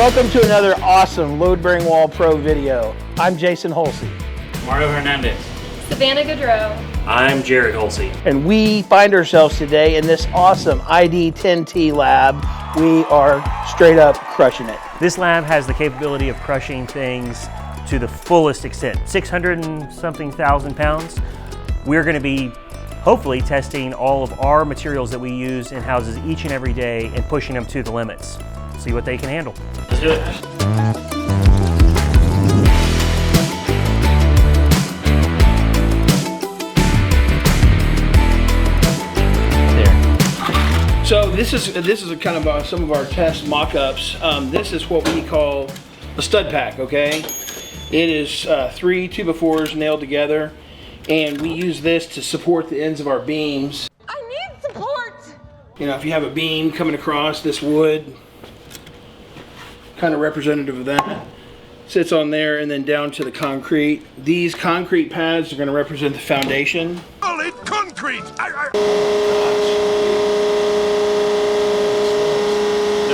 Welcome to another awesome Load Bearing Wall Pro video. I'm Jason Holsey. Mario Hernandez. Savannah Gaudreau. I'm Jared Holsey. And we find ourselves today in this awesome ID10T lab. We are straight up crushing it. This lab has the capability of crushing things to the fullest extent. 600 and something thousand pounds. We're going to be hopefully testing all of our materials that we use in houses each and every day and pushing them to the limits. See what they can handle. Let's do it. So this is a kind of some of our test mock-ups. This is what we call a stud pack, okay? It is 3 2x4s nailed together, and we use this to support the ends of our beams. I need support! You know, if you have a beam coming across, this wood, kind of representative of that, sits on there and then down to the concrete. These concrete pads are going to represent the foundation. Solid concrete! So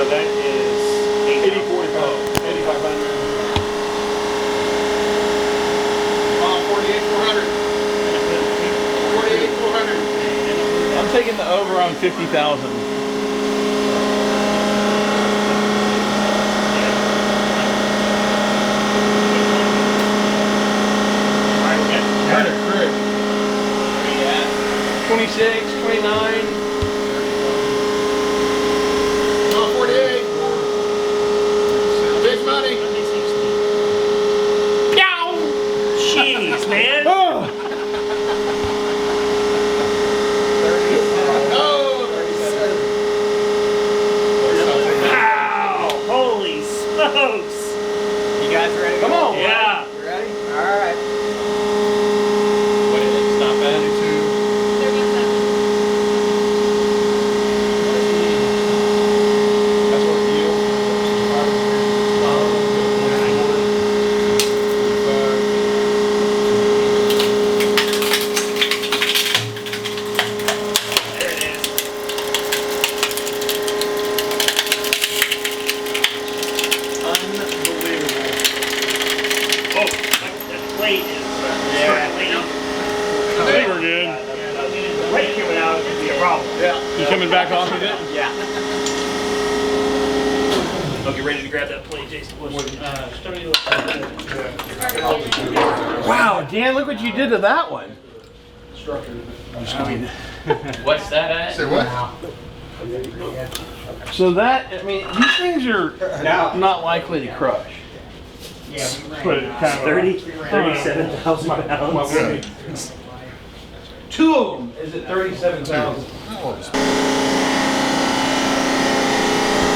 that is 8045. 8500. 48400. 48400. I'm taking the over on 50,000. Turn it, correct. 26, 29. 48. Big money. Jeez, man. Oh. Wow, holy smokes. You guys ready? Come on. Yeah. You ready? Alright. What did it stop at? 37. That's what you. There it is. Oh, that plate is starting out. We're good. The plate coming out could be a problem. You coming back off of it? Yeah. I'll get ready to grab that plate, Jason. Wow, Dan, look what you did to that one. What's that at? Say what? So that, I mean, these things are not likely to crush. Put it kind of 37,000 pounds. Yeah. 2 of them is at 37,000.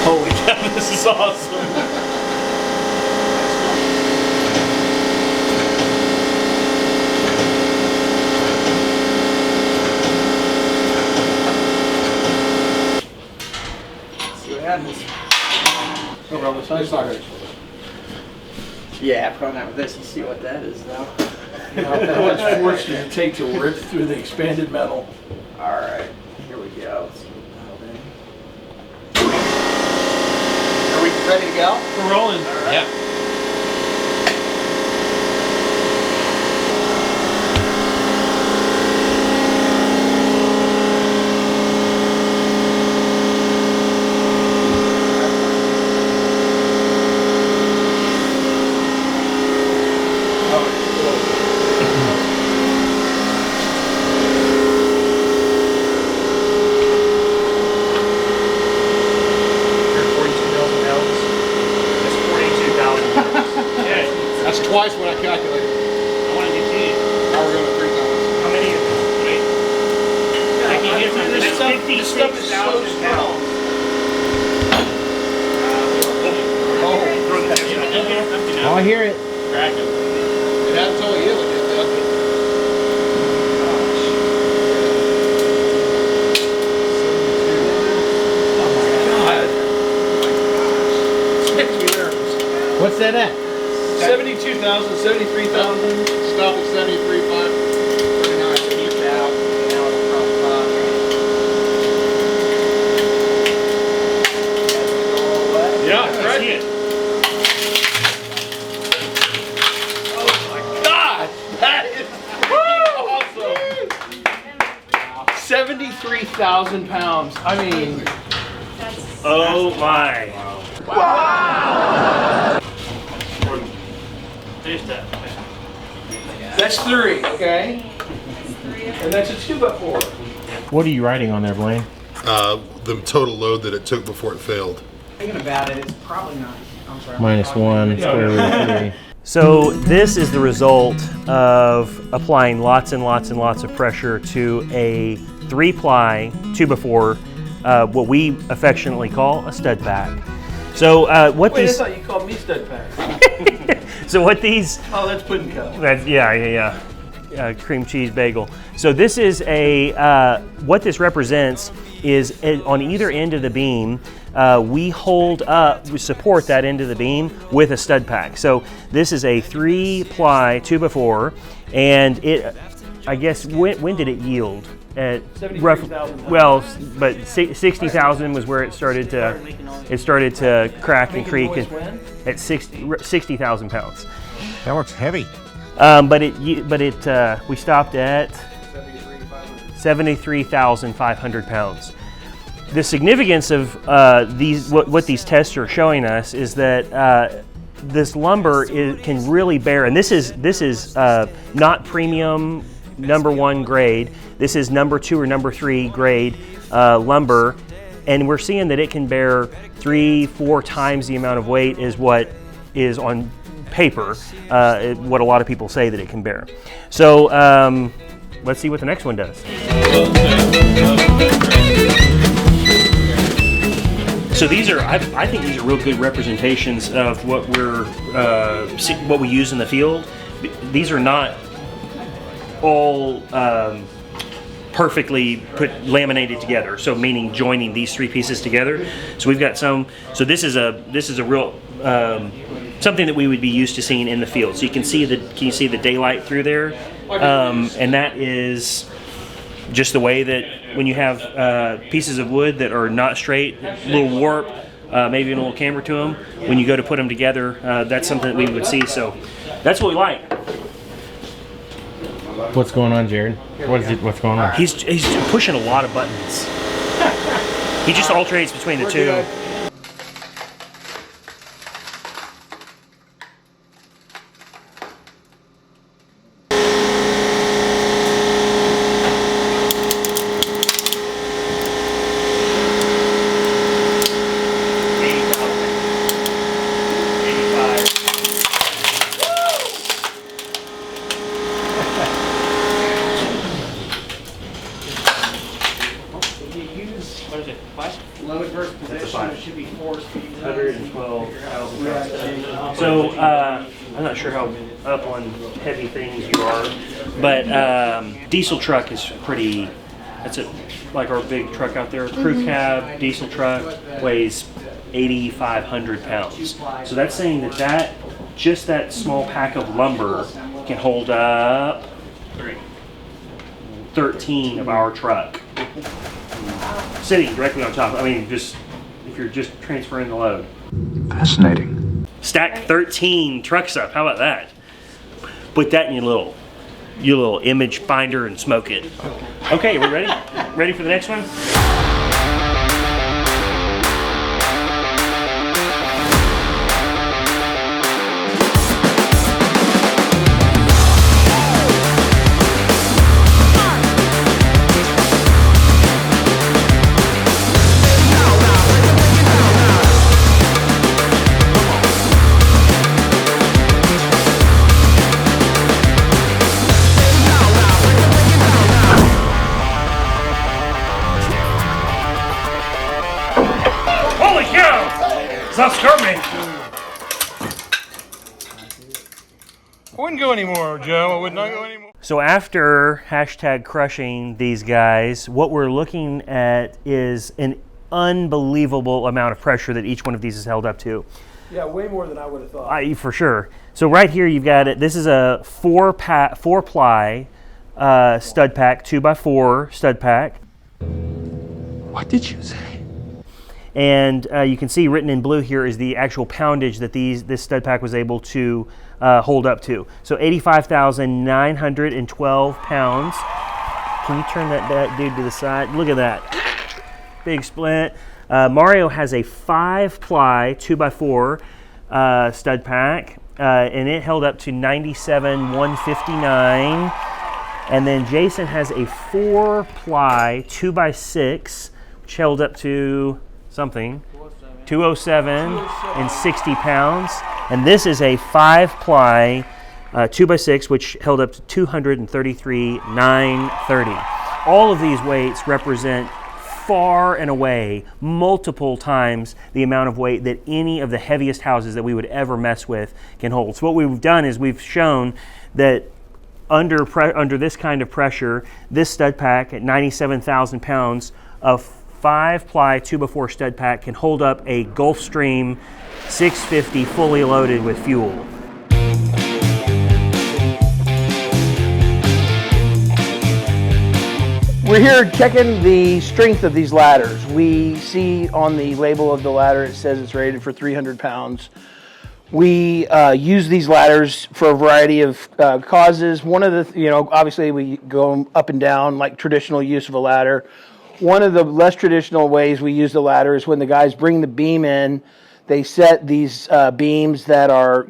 Holy cow, this is awesome. See what happens. Over on the side. Yeah, probably not with this. You see what that is though. How much force does it take to rip through the expanded metal? Alright, here we go. Let's see what the hell then. Are we ready to go? We're rolling. Yeah. Twice what I calculated. I want to get to you. Now we're going to 3 times. How many? Wait. I can get something This that's stuff is so 56,000 strong. pounds. Oh, I hear it. Crack it. It hasn't told you it did that. What's that at? 72,000, 73,000. Stop at 73.5. 39. Keep it out. Now it's probably 5. Yeah, Let's right. see it. 73,000 pounds. I mean, Oh my. that's 3, okay? And that's a 2x4. What are you writing on there, Blaine? The total load that it took before it failed. Thinking about it, it's probably not. I'm sorry. -1, square root of 3. So this is the result of applying lots and lots and lots of pressure to a 3-ply 2x4, what we affectionately call a stud pack. So what Wait, I these? thought you called me stud pack. So what these? Oh, that's pudding cup. That's yeah. Cream cheese bagel. So this is a what this represents is on either end of the beam. We support that end of the beam with a stud pack. So this is a 3-ply 2x4, and it, I guess, when did it yield? At 73,000. well, but 60,000 was where it started to crack and creak at 60,000 pounds. That looks heavy. But we stopped at 73,500 pounds. The significance of what these tests are showing us is that this lumber can really bear, and this is not premium #1 grade. This is #2 or #3 grade lumber, and we're seeing that it can bear 3-4 times the amount of weight as what is on paper, what a lot of people say that it can bear. So let's see what the next one does. So these are, I think these are real good representations of what what we use in the field. These are not all perfectly laminated together. So meaning joining these 3 pieces together. So we've got some. So this is a real something that we would be used to seeing in the field. So you can see the daylight through there, and that is just the way that when you have pieces of wood that are not straight, a little warp, maybe a little camber to them, when you go to put them together, that's something that we would see. So that's what we like. What's going on, Jared? What's going on? He's pushing a lot of buttons. He just alternates between the two. What is it? 5? Load versus position, it should be 4 speeds. 112,000 pounds. So I'm not sure how up on heavy things you are, but diesel truck is pretty. That's it. Like our big truck out there, crew cab diesel truck weighs 8,500 pounds. So that's saying that just that small pack of lumber can hold up 13 of our truck. Sitting directly on top. I mean, just if you're just transferring the load. Fascinating. Stack 13 trucks up. How about that? Put that in your little image finder and smoke it. Okay, we ready? Ready for the next one? Holy cow! It's not skirting. I wouldn't go anymore, Joe. I would not go anymore. So after #crushing these guys, what we're looking at is an unbelievable amount of pressure that each one of these is held up to. Yeah, way more than I would have thought. For sure. So right here you've got it. This is a 4-ply stud pack, 2x4 stud pack. What did you say? And you can see written in blue here is the actual poundage that this stud pack was able to hold up to. So 85,912 pounds. Can you turn that dude to the side? Look at that. Big splint. Mario has a 5-ply 2x4 stud pack, and it held up to 97,159. And then Jason has a 4-ply 2x6, which held up to something, 207 and 60 pounds. And this is a 5-ply 2x6, which held up to 233,930. All of these weights represent far and away multiple times the amount of weight that any of the heaviest houses that we would ever mess with can hold. So what we've done is we've shown that under this kind of pressure, this stud pack at 97,000 pounds, a 5-ply 2x4 stud pack can hold up a Gulfstream 650 fully loaded with fuel. We're here checking the strength of these ladders. We see on the label of the ladder, it says it's rated for 300 pounds. We use these ladders for a variety of causes. One of the, obviously we go up and down like traditional use of a ladder. One of the less traditional ways we use the ladder is when the guys bring the beam in, they set these beams that are,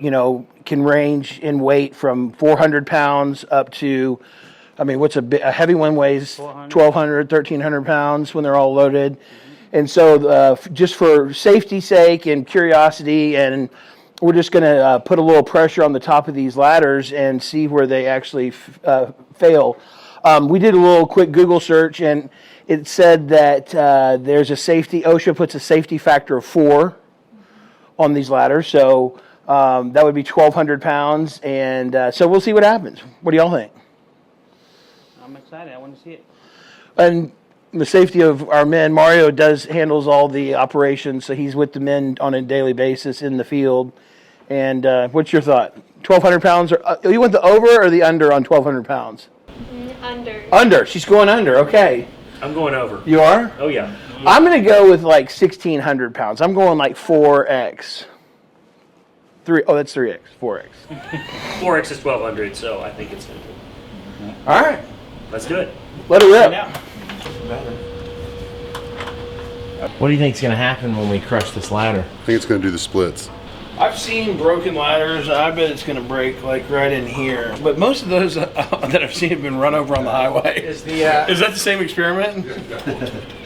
can range in weight from 400 pounds up to, what's a heavy one weighs 1,200, 1,300 pounds when they're all loaded. And so just for safety's sake and curiosity, and we're just going to put a little pressure on the top of these ladders and see where they actually fail. We did a little quick Google search, and it said that there's a safety, OSHA puts a safety factor of 4 on these ladders. So that would be 1,200 pounds. And so we'll see what happens. What do y'all think? I'm excited. I want to see it. And the safety of our men, Mario handles all the operations, so he's with the men on a daily basis in the field. And what's your thought? 1,200 pounds? You want the over or the under on 1,200 pounds? Under. Under. She's going under. Okay. I'm going over. You are? Oh yeah. I'm going to go with like 1,600 pounds. I'm going like 4X. That's 3X. 4X. 4X is 1,200, so I think it's. All right. Let's do it. Let it rip. What do you think is going to happen when we crush this ladder? I think it's going to do the splits. I've seen broken ladders. I bet it's going to break like right in here. But most of those that I've seen have been run over on the highway. Is the Is that the same experiment?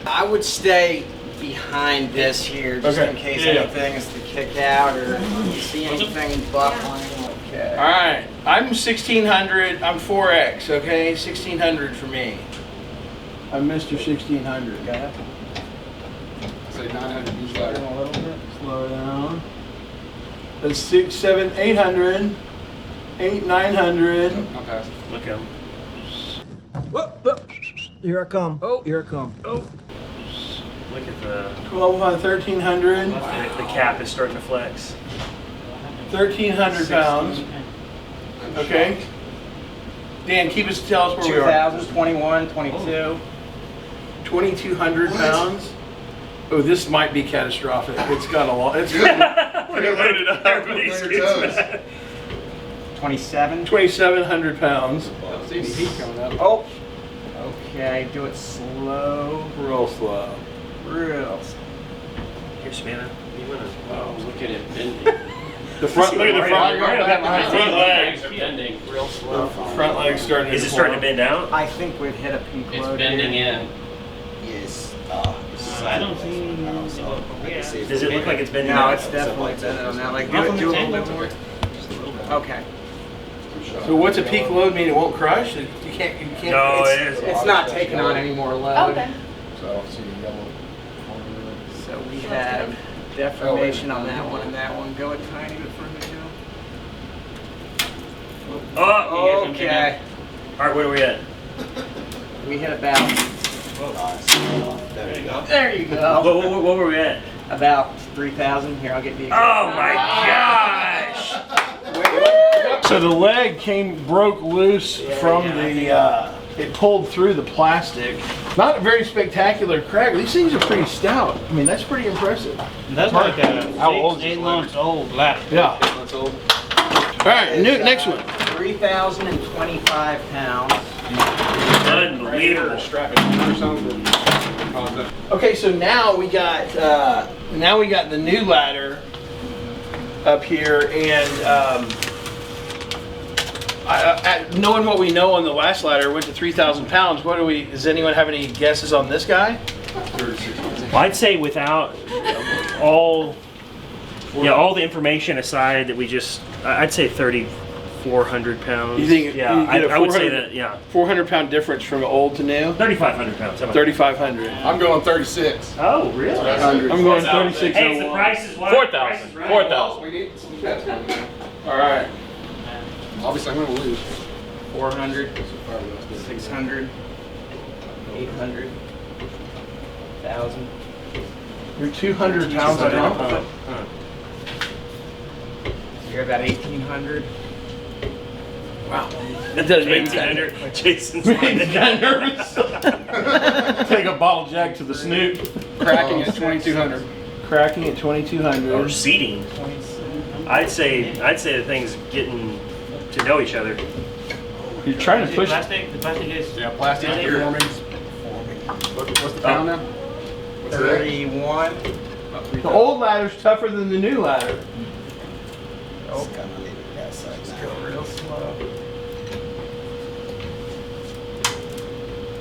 I would stay behind this here just in case anything is to kick out or you see anything buckling. Okay. All right. I'm 1,600. I'm 4X. Okay, 1,600 for me. I'm Mr. 1,600. Got it. Say 900 each A little bit. Slow down. That's 6, 7, 800. 900. Look at him. Here I come. Oh, here I come. Oh. Look at the 1,300. the cap is starting to flex. 1,300 pounds. Okay. Dan, tell us where we are. 2,000, 21, 22. 2,200 pounds. Oh, this might be catastrophic. It's got a lot. It's loaded up. 27. 2,700 pounds. Oh. Okay, do it slow. Real slow. Real slow. Here, Savannah. You wanna? Oh, look at it bending. The front. Look at the front. The front legs. Bending real slow. Front legs starting. Is it starting to bend out? I think we've hit a peak It's load bending here. in. Yes. I don't see. Does it look like it's bending No, out? it's definitely bending on that. Like, do it a little bit more. Okay. So what's a peak load mean? It won't crush? You can't. No, it is. It's not taking on any more load. Okay. So yellow. So we have deformation on that one and that one. Go a tiny bit further down. Oh, Okay. all right, where are we at? We hit about. There you go. What were we at? About 3,000. Here, I'll get the. Oh my gosh! So the leg broke loose from the. It pulled through the plastic. Not a very spectacular crack. These things are pretty stout. I mean, that's pretty impressive. That's like a How old is 8 it? months old ladder. Yeah. All right, next one. 3,025 pounds. Unbelievable. Unbelievable. Okay, so now we got the new ladder up here, and knowing what we know on the last ladder, went to 3,000 pounds. What do we? Does anyone have any guesses on this guy? Well, I'd say without all the information aside that we just, I'd say 3,400 pounds. You think? Yeah, I would say that. Yeah, 400-pound difference from old to new. 3,500 pounds. 3,500. I'm going 36. Oh, really? I'm going 36. Hey, the price is what? 4,000. 4,000. All right. Obviously, I'm going to lose. 400, 600, 800, 1,000. You're 200 pounds a month. You're about 1,800. Wow. That does make me 1,800. Jason's kind of nervous. Take a bottle jack to the snoot. Cracking at 2,200. Cracking at 2,200. or seating. I'd say the thing's getting to know each other. You're trying to push. The plastic is. Yeah, plastic Yeah, here. What's the pound now? 31. The old ladder's tougher than the new ladder. Oh, let's go real slow.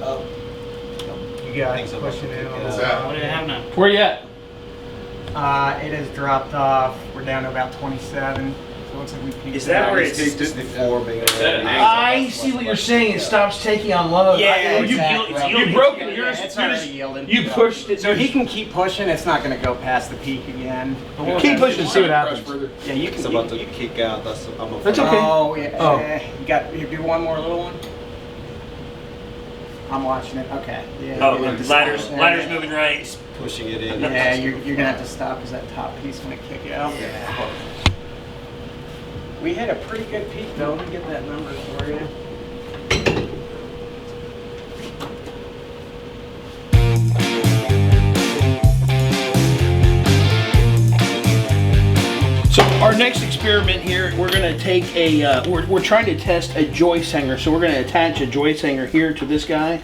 Oh. You got it. Pushing in on What's the that? What do you have now? Where you at? It has dropped off. We're down to about 27. So it looks like we peaked. Is that where it's? I see what you're saying. It stops taking on load. Yeah, you, exactly. you broke it. Yeah, it's already yielding. You pushed it. So he can keep pushing. It's not going to go past the peak again. Keep pushing and see what happens. Yeah, you can. It's about to kick out. That's I'm a That's okay. Oh yeah. Oh. You do one more little one. I'm watching it. Okay. Yeah. Oh, you have to ladder's stop. moving right. pushing it in. Yeah, you're gonna have to stop because that top piece gonna kick out. Yeah. We had a pretty good peak though. Let me get that number for you. So our next experiment here, we're going to take a, we're trying to test a joist hanger. So we're going to attach a joist hanger here to this guy.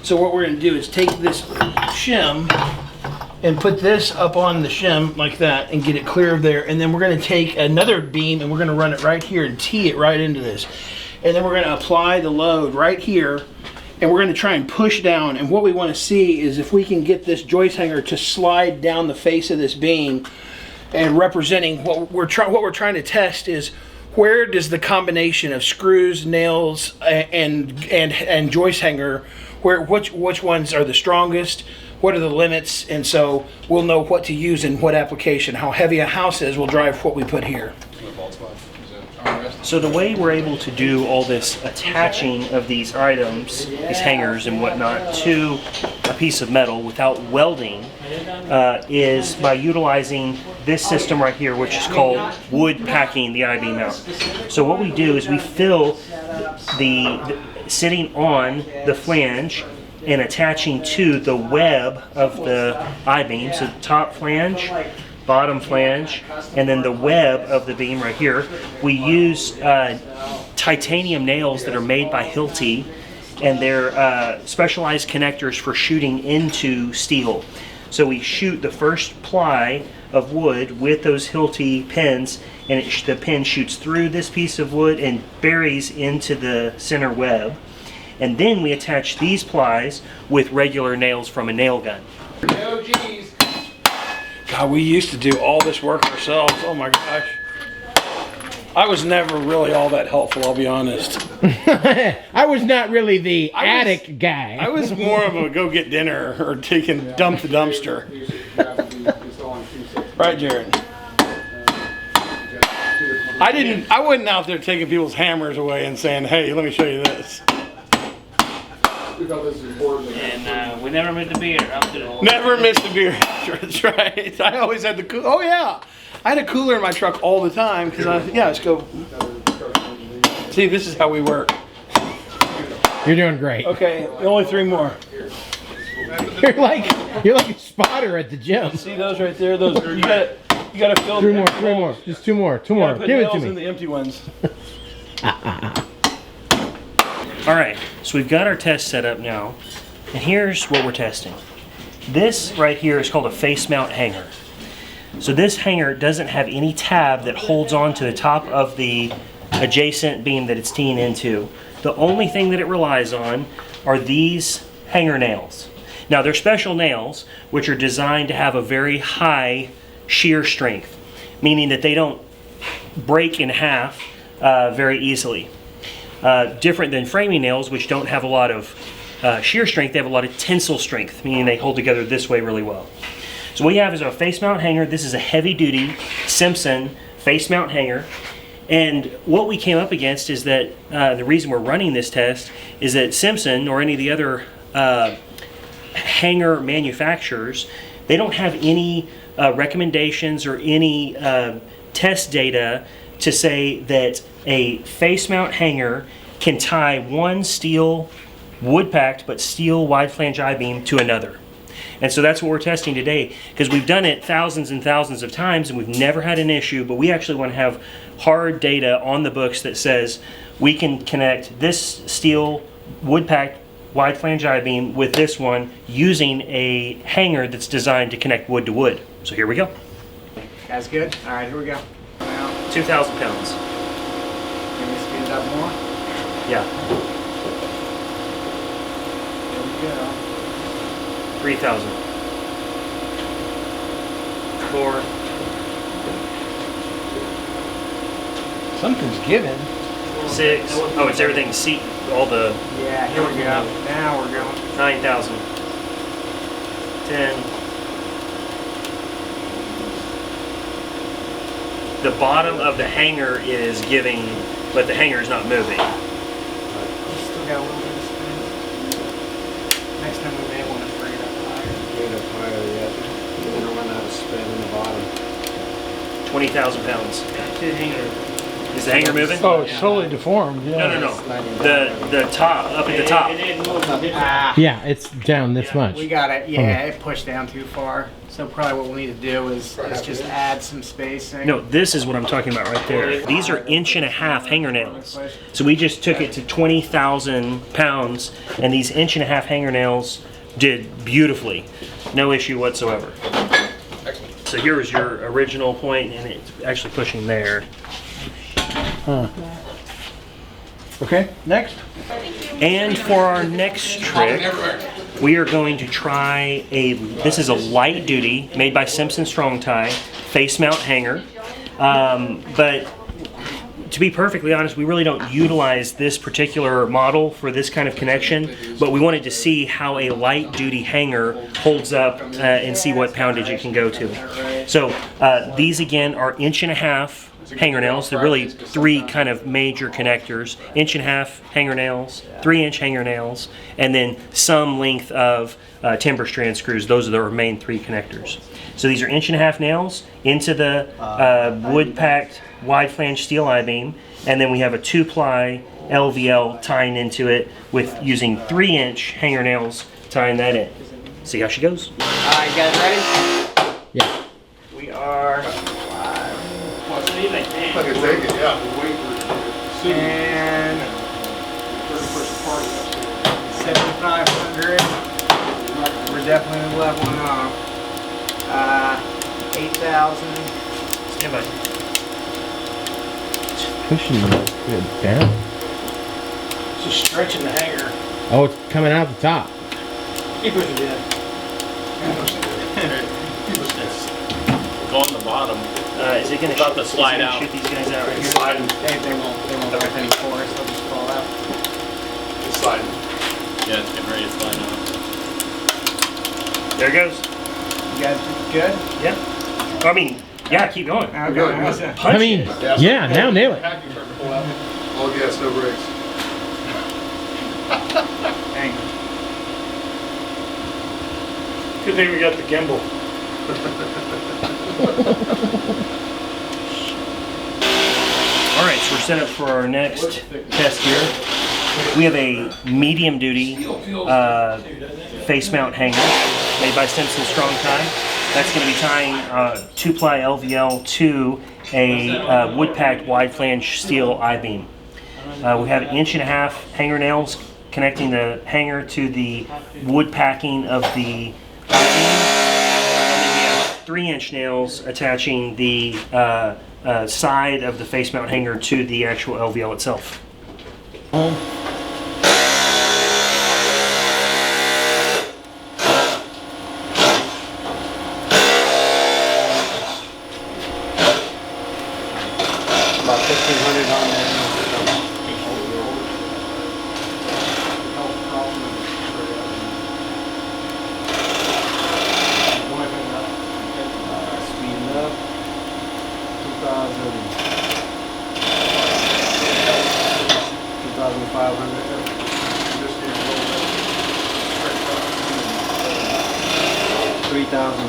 So what we're going to do is take this shim and put this up on the shim like that and get it clear of there. And then we're going to take another beam and we're going to run it right here and tee it right into this. And then we're going to apply the load right here. And we're going to try and push down. And what we want to see is if we can get this joist hanger to slide down the face of this beam. And representing what we're trying to test is where does the combination of screws, nails, and joist hanger, which ones are the strongest? What are the limits? And so we'll know what to use in what application. How heavy a house is will drive what we put here. So the way we're able to do all this attaching of these items, these hangers and whatnot, to a piece of metal without welding is by utilizing this system right here, which is called wood packing the I-beam out. So what we do is we fill the sitting on the flange and attaching to the web of the I-beam, so the top flange, bottom flange, and then the web of the beam right here. We use titanium nails that are made by Hilti, and they're specialized connectors for shooting into steel. So we shoot the first ply of wood with those Hilti pins, and the pin shoots through this piece of wood and buries into the center web. And then we attach these plies with regular nails from a nail gun. Oh, geez. God, we used to do all this work ourselves. Oh my gosh. I was never really all that helpful, I'll be honest. I was not really the attic guy. I was more of a go get dinner or dump the dumpster. Right, Jared? I wasn't out there taking people's hammers away and saying, hey, let me show you this. And we never missed a beer up to the Never missed a beer. That's right. I always had the cooler. Oh yeah, I had a cooler in my truck all the time because let's go. See, this is how we work. You're doing great. Okay, only 3 more. You're like a spotter at the gym. See those right there? Those you gotta fill. 3 more, just 2 more, 2 more. Put Give it nails to in me. the empty ones. All right, so we've got our test set up now, and here's what we're testing. This right here is called a face mount hanger. So this hanger doesn't have any tab that holds on to the top of the adjacent beam that it's teeing into. The only thing that it relies on are these hanger nails. Now they're special nails which are designed to have a very high shear strength, meaning that they don't break in half very easily. Different than framing nails, which don't have a lot of shear strength, they have a lot of tensile strength, meaning they hold together this way really well. So what we have is a face mount hanger. This is a heavy duty Simpson face mount hanger. And what we came up against is that the reason we're running this test is that Simpson or any of the other hanger manufacturers, they don't have any recommendations or any test data to say that a face mount hanger can tie one steel wood packed but steel wide flange I-beam to another. And so that's what we're testing today, because we've done it thousands and thousands of times and we've never had an issue, but we actually want to have hard data on the books that says we can connect this steel wood packed wide flange I-beam with this one using a hanger that's designed to connect wood to wood. So here we go. Guys good? All right, here we go. Now, 2,000 pounds. can we speed it up more? Yeah. Here we go. 3,000. 4. Something's given. 6. Oh, it's everything seat. All the Yeah, here we go. Now we're going. 9,000. 10. The bottom of the hanger is giving, but the hanger is not moving. Still got a little bit of spin. Next time we may want to bring it up higher. Get it up higher yet. You're gonna run out of spin in the bottom. 20,000 pounds. Is the hanger moving? Oh, it's totally deformed. Yeah. No. The top, up at the top. Yeah, it's down this much. We got it. Yeah, it pushed down too far. So probably what we'll need to do is just add some spacing. No, this is what I'm talking about right there. These are 1.5-inch hanger nails. So we just took it to 20,000 pounds, and these 1.5-inch hanger nails did beautifully. No issue whatsoever. So here was your original point, and it's actually pushing there. Okay, next. And for our next trick, we are going to try this is a light duty, made by Simpson Strong Tie, face mount hanger. But to be perfectly honest, we really don't utilize this particular model for this kind of connection, but we wanted to see how a light duty hanger holds up and see what poundage it can go to. So these again are 1.5-inch hanger nails. They're really 3 kind of major connectors: 1.5-inch hanger nails, 3-inch hanger nails, and then some length of timber strand screws. Those are the main 3 connectors. So these are 1.5-inch nails into the wood packed wide flange steel I-beam, and then we have a 2-ply LVL tying into it with using 3-inch hanger nails tying that in. See how she goes? All right, you guys ready? Yeah. We are I can take it, yeah. and 7,500. We're definitely leveling off. 8,000. Stand by. Pushing it down. It's just stretching the hanger. Oh, it's coming out the top. Keep pushing it in. Go on the bottom. Is it going to About to slide out. shoot these guys out right here? They won't have any force. They'll just fall out. It's sliding. Yeah, it's getting ready to slide out. There it goes. You guys good? Yeah. I mean, yeah, keep going. Okay. I mean, yeah, now nail it. Packing starting to pull out. All gas, no brakes. Hang on. Good thing we got the gimbal. All right, so we're set up for our next test here. We have a medium duty face mount hanger made by Simpson Strong Tie. That's going to be tying 2-ply LVL to a wood packed wide flange steel I-beam. We have 1.5" hanger nails connecting the hanger to the wood packing of the 3" nails attaching the side of the face mount hanger to the actual LVL itself. About 1,500 on there. Speeding up. 2,500. 3,000.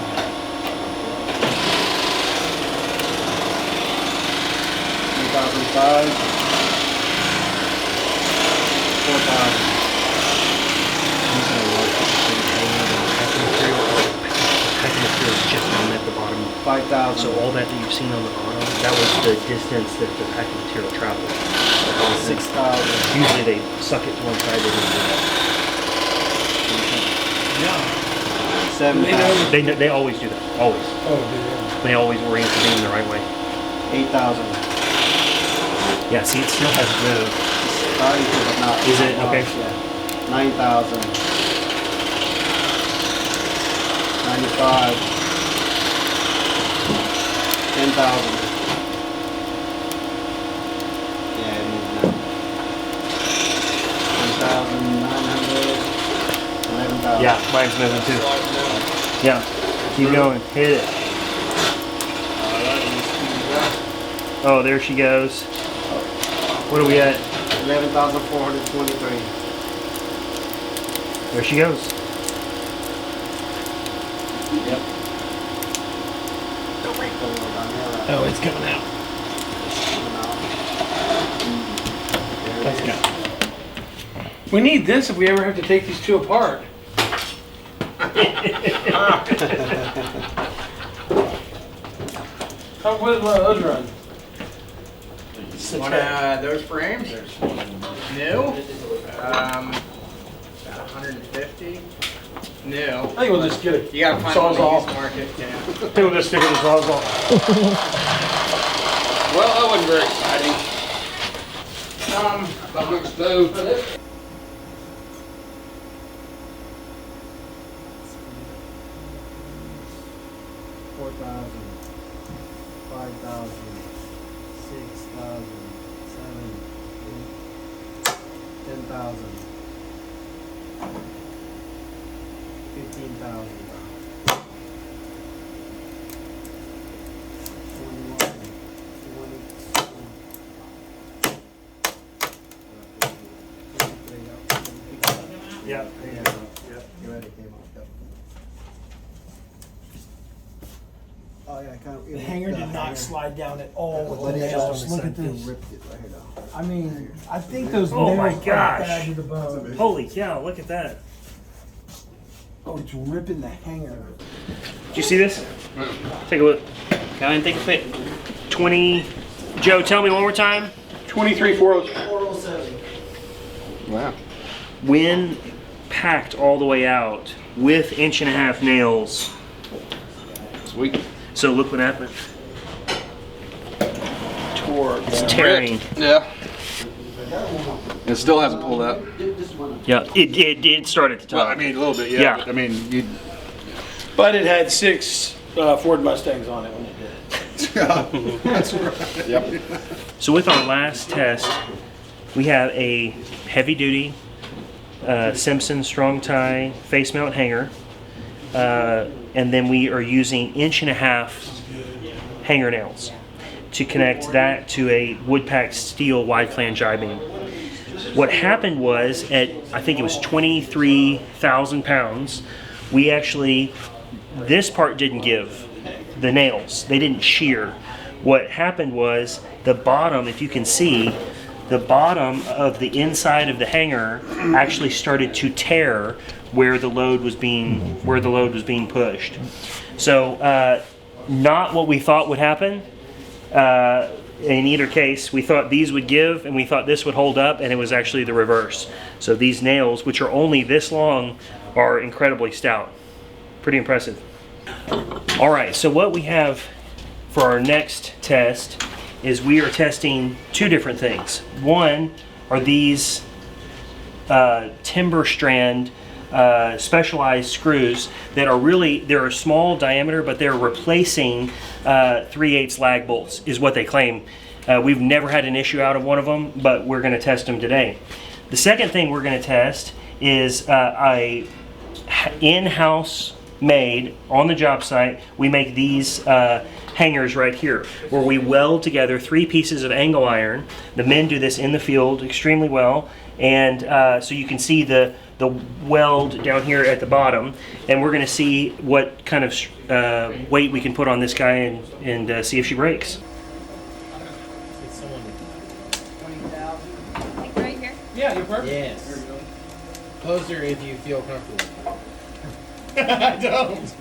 3,005. 4,000. Packing material is just down at the bottom. 5,000. So all that you've seen on the bottom, that was the distance that the packing material traveled. 6,000. Usually they suck it to one side. They don't do that. 7,000. They always do that. Always. They always orient the beam the right way. 8,000. Yeah, see, it still has moved. Starting to, but not. Is it? Okay. Yeah. 9,000. 95. 10,000. Yeah, it moves now. 10,900. 11,000. Yeah, mine's moving too. Yeah, keep going. Hit it. Oh, there she goes. What are we at? 11,423. There she goes. Yep. Oh, it's coming out. Let's go. We need this if we ever have to take these two apart. How would those run? Those frames? New? About 150. New. I think we'll just get it. You gotta find one in the used market. Yeah. I think we'll just stick it in the Sawzall. Well, that wasn't very exciting. Public stove. 4,000. 5,000. 6,000. 7,000. 10,000. 15,000. 21. 22. Yeah. You're ready, came off. Yep. Oh yeah, kind of. The hanger did not slide down at all with But the it nails. just Look at this. ripped it right here though. I mean, I think those Oh my nails are gosh. bad to the bone. Holy cow, look at that. Oh, it's ripping the hanger. Did you see this? Take a look. Go ahead and take a pic. 20. Joe, tell me one more time. 23,407. Wow. When packed all the way out with 1.5" nails. Sweet. So look what happened. It's tearing. Yeah. It still hasn't pulled out. Yeah, it started to Well, talk. I mean, a little bit, yeah. Yeah. But, I mean, you. But it had 6 Ford Mustangs on it when it did. That's right. Yep. So with our last test, we have a heavy duty Simpson strong tie face mount hanger, and then we are using 1.5" hanger nails to connect that to a wood packed steel wide flange I-beam. What happened was at, I think it was 23,000 pounds, we actually, this part didn't give, the nails, they didn't shear. What happened was the bottom, if you can see, the bottom of the inside of the hanger actually started to tear where the load was being pushed. So not what we thought would happen. in either case, we thought these would give and we thought this would hold up, and it was actually the reverse. So these nails, which are only this long, are incredibly stout. Pretty impressive. All right, so what we have for our next test is we are testing two different things. One are these timber strand specialized screws that are really, they're a small diameter, but they're replacing 3/8 lag bolts is what they claim. We've never had an issue out of one of them, but we're going to test them today. The second thing we're going to test is a in-house made on the job site. We make these hangers right here where we weld together 3 pieces of angle iron. The men do this in the field extremely well, and so you can see the weld down here at the bottom, and we're going to see what kind of weight we can put on this guy and see if she breaks. Like right here. Yeah, you're perfect. Yes. Closer if you feel comfortable. I don't.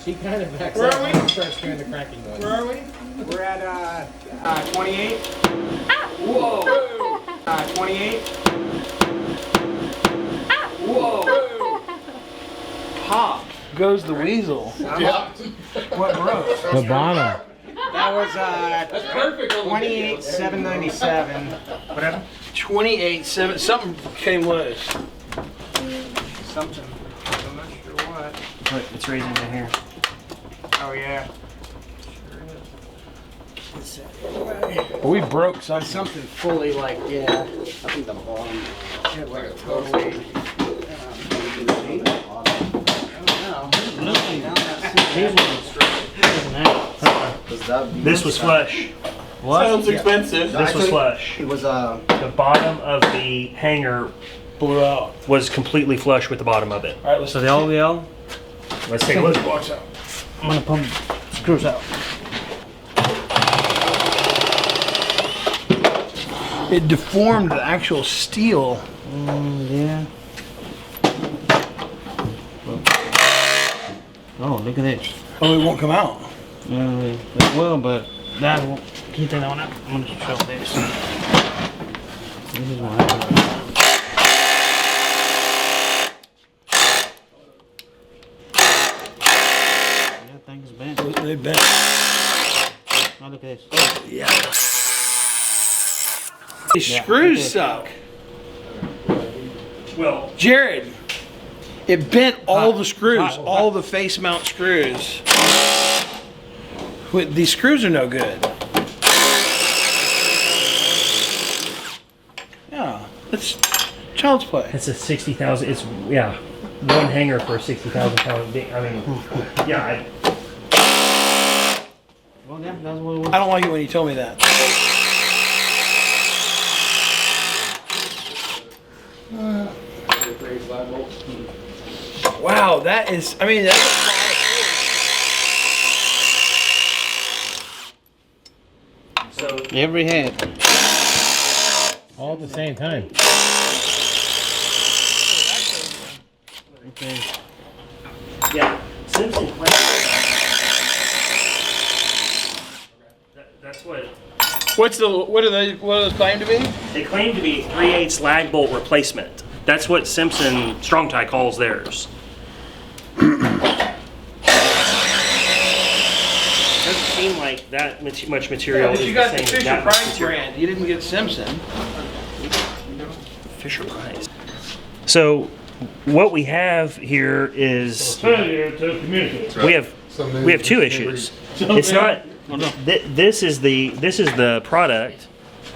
She kind of backs Where up are we? and starts doing the cracking noise. Where are we? We're at 28. Whoa. 28. Whoa. Pop goes the weasel. Yeah. What broke? The bottom. That was 28 797. Whatever. 28.7. Something came loose. Something. I'm not sure what. Look, it's raising right here. Oh yeah. We broke something. Something fully like I think the bottom. It like totally. This was flush. Sounds expensive. This was flush. It was The bottom of the hanger Blew out. was completely flush with the bottom of it. All right, let's So the LVL, Let's take a look. box out. I'm gonna pump screws out. It deformed the actual steel. Yeah. Oh, look at this. Oh, it won't come out. It will, but that won't. Can you take that one out? I'm gonna show this. This is what happens. Yeah, thing's bent. They bent. Now look at this. Yeah. These screws suck. Well, Jared, it bent all the screws, all the face mount screws. These screws are no good. Yeah, it's child's play. it's a 60,000. It's one hanger for a 60,000 pound. I mean, yeah. Well, yeah, that's what it was. I don't like it when you tell me that. Wow, that is, I mean, that's So Every head. All at the same time. Okay. yeah, Simpson claimed that's what what do those claim to be? they claim to be 3/8 lag bolt replacement. That's what Simpson Strong Tie calls theirs. Doesn't seem like that much material. But is you got the same as Fisher that much Price material. brand. You didn't get Simpson. Fisher Price. So what we have here is we have two issues. It's not. This is the product,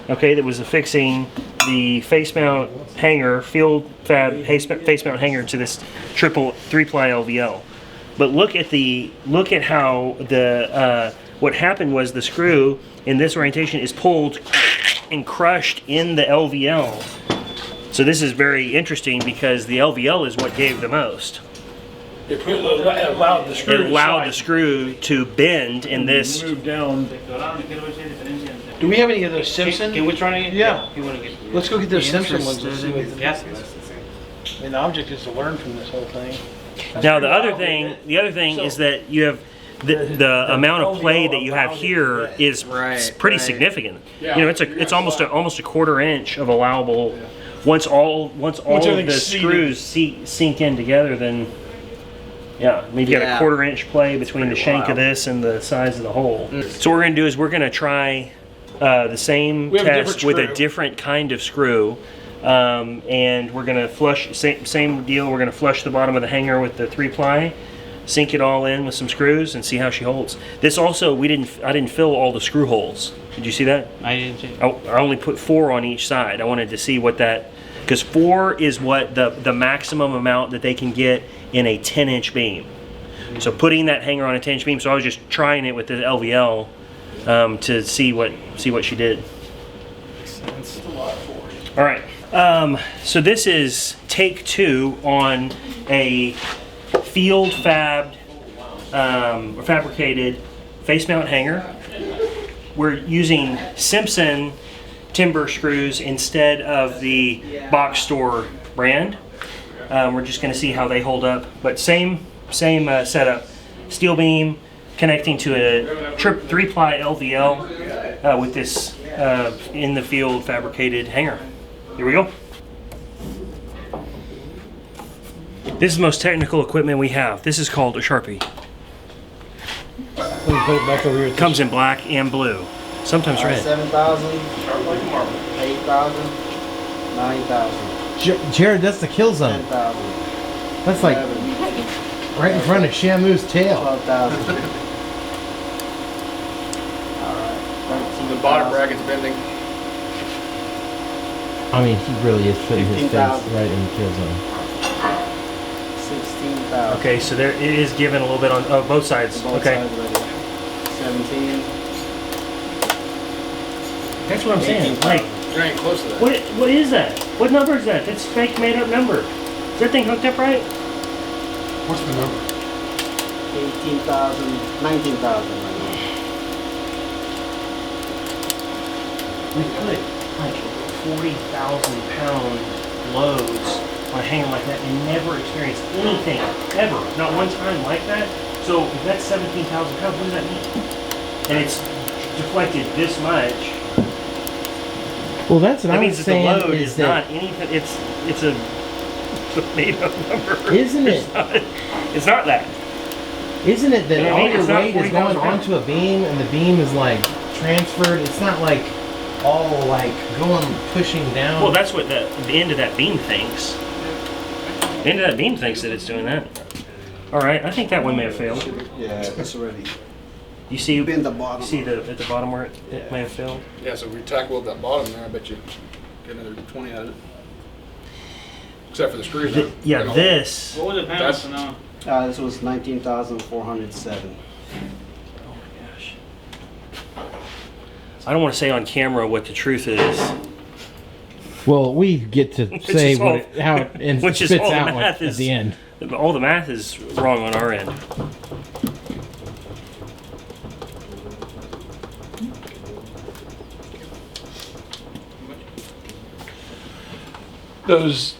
okay, that was affixing the face mount hanger, field fab face mount hanger to this triple 3-ply LVL. But look at how the what happened was the screw in this orientation is pulled and crushed in the LVL. So this is very interesting because the LVL is what gave the most. It allowed the screw. It allowed the screw to bend in this. Move down. Do we have any of those Simpson? Can we try to get? Yeah. You want to get? Let's go get those Simpson ones and see what. Yes. I mean, the object is to learn from this whole thing. Now the other thing is that you have the amount of play that you have here is pretty significant. You know, it's almost a 1/4 inch of allowable. Once all of the screws sink in together, then yeah, I mean you got a 1/4 inch play between the shank of this and the size of the hole. So what we're gonna do is we're gonna try the same test with a different kind of screw. And we're gonna flush, same deal, we're gonna flush the bottom of the hanger with the 3-ply, sink it all in with some screws and see how she holds. This also, I didn't fill all the screw holes. Did you see that? I didn't see. I only put 4 on each side. I wanted to see what that, because 4 is what the maximum amount that they can get in a 10-inch beam. So putting that hanger on a 10-inch beam, so I was just trying it with the LVL to see what she did. All right. So this is take 2 on a field fabbed or fabricated face mount hanger. We're using Simpson timber screws instead of the box store brand. We're just going to see how they hold up, but same setup. Steel beam connecting to a 3-ply LVL with this in the field fabricated hanger. Here we go. This is the most technical equipment we have. This is called a Sharpie. Let me put it back over here. It comes in black and blue, sometimes red. 7,000, 8,000, 9,000. Jared, that's the kill zone. 10,000. That's like right in front of Shamu's tail. 12,000. Alright. The bottom bracket's bending. I mean, he really is putting his face 15,000. right in the kill zone. 16,000. Okay, so there it is given a little bit on both sides. Both Okay, sides ready. 17. that's what I'm saying. Like, You're ain't close to that. what is that? What number is that? That's fake made up number. Is that thing hooked up right? What's the number? 18,000, 19,000 right now. We put like 40,000 pound loads on a hanger like that and never experienced anything ever, not one time like that. So if that's 17,000 pounds, what does that mean? And it's deflected this much. Well, that's what That I means was that the saying load is is that not anything. It's a made up number. Isn't it? It's not that. Isn't it that I all mean, your it's not weight is going 40,000 pounds. onto a beam and the beam is like transferred? It's not like all like going pushing down. Well, that's what the end of that beam thinks. The end of that beam thinks that it's doing that. All right, I think that one may have failed. Yeah, it's already. You see, Bend the bottom. see at the bottom where it may have failed. Yeah, so if we tackle up that bottom there, I bet you get another 20 out of it. Except for the screws. Yeah, this. What was the pound That's- for now? This was 19,407. Oh my gosh. I don't want to say on camera what the truth is. Well, we get to Which say is what all- it, how it and which is spits all the out math at is- the end. All the math is wrong on our end. Those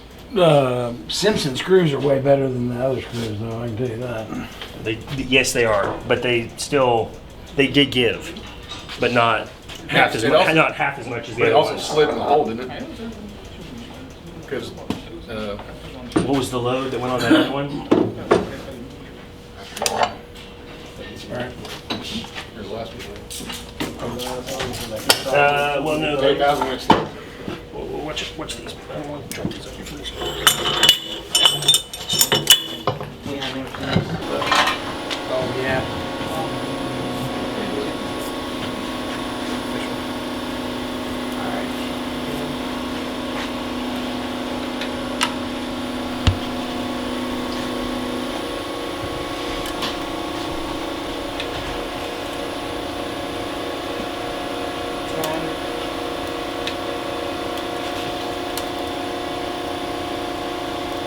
Simpson screws are way better than the other screws, though. I can tell you that. Yes, they are, but they did give, but not half as it much. also- Not half as much as But the it other also ones. slid in the hole, didn't it? Because, What was the load that went on that other one? here's the last one. Well, no. 8,000 when it slid. Watch these. Drop these up here, please. Oh, yeah.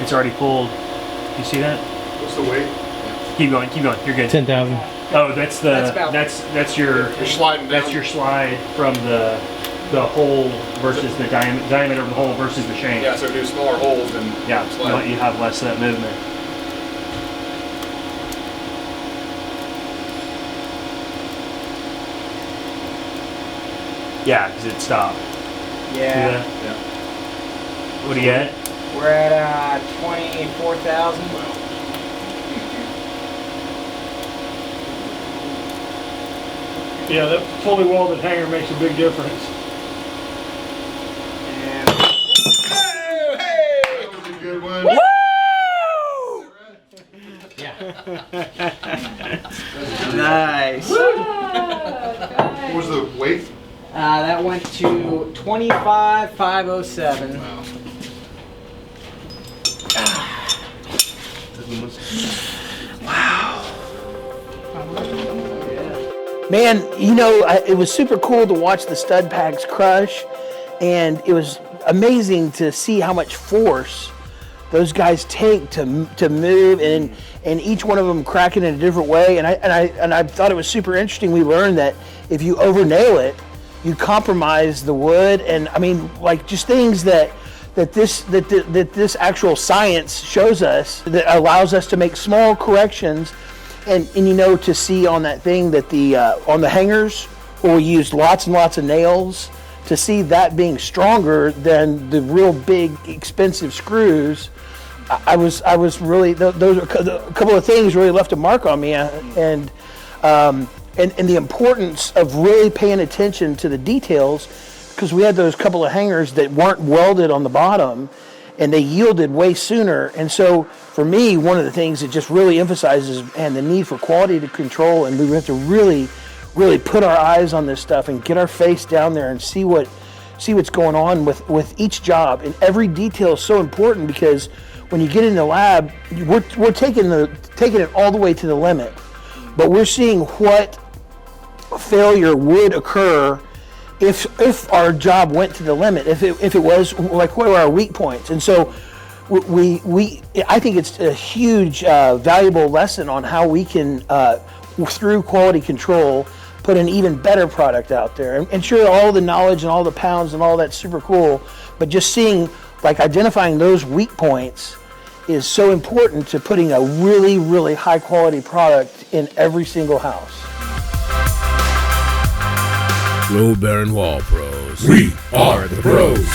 It's already pulled. You see that? What's the weight? Keep going. You're good. 10,000. Oh, that's the That's about- that's your You're sliding down. that's your slide from the hole versus the diameter of the hole versus the shank. Yeah, so do smaller holes than Yeah, slide. you have less of that movement. Yeah, because it stopped. Yeah. What do you get? We're at 24,000. Yeah, that fully welded hanger makes a big difference. And That was a good one. nice. What was the weight? That went to 25,507. Man, you know, it was super cool to watch the stud packs crush, and it was amazing to see how much force those guys take to move, and each one of them cracking in a different way. And I thought it was super interesting. We learned that if you over nail it, you compromise the wood, and I mean, like, just things that this actual science shows us that allows us to make small corrections. And you know, to see on that thing that the on the hangers where we used lots and lots of nails, to see that being stronger than the real big expensive screws, I was really, those are a couple of things really left a mark on me, and the importance of really paying attention to the details, because we had those couple of hangers that weren't welded on the bottom, and they yielded way sooner. And so for me, one of the things it just really emphasizes and the need for quality to control, and we have to really put our eyes on this stuff and get our face down there and see what's going on with each job. And every detail is so important, because when you get in the lab, we're taking it all the way to the limit, but we're seeing what failure would occur if our job went to the limit, if it was like, what are our weak points. And so I think it's a huge valuable lesson on how we can through quality control put an even better product out there. And sure, all the knowledge and all the pounds and all that's super cool, but just seeing, like, identifying those weak points is so important to putting a really high quality product in every single house. Load Bearing Wall Pros. We are the pros.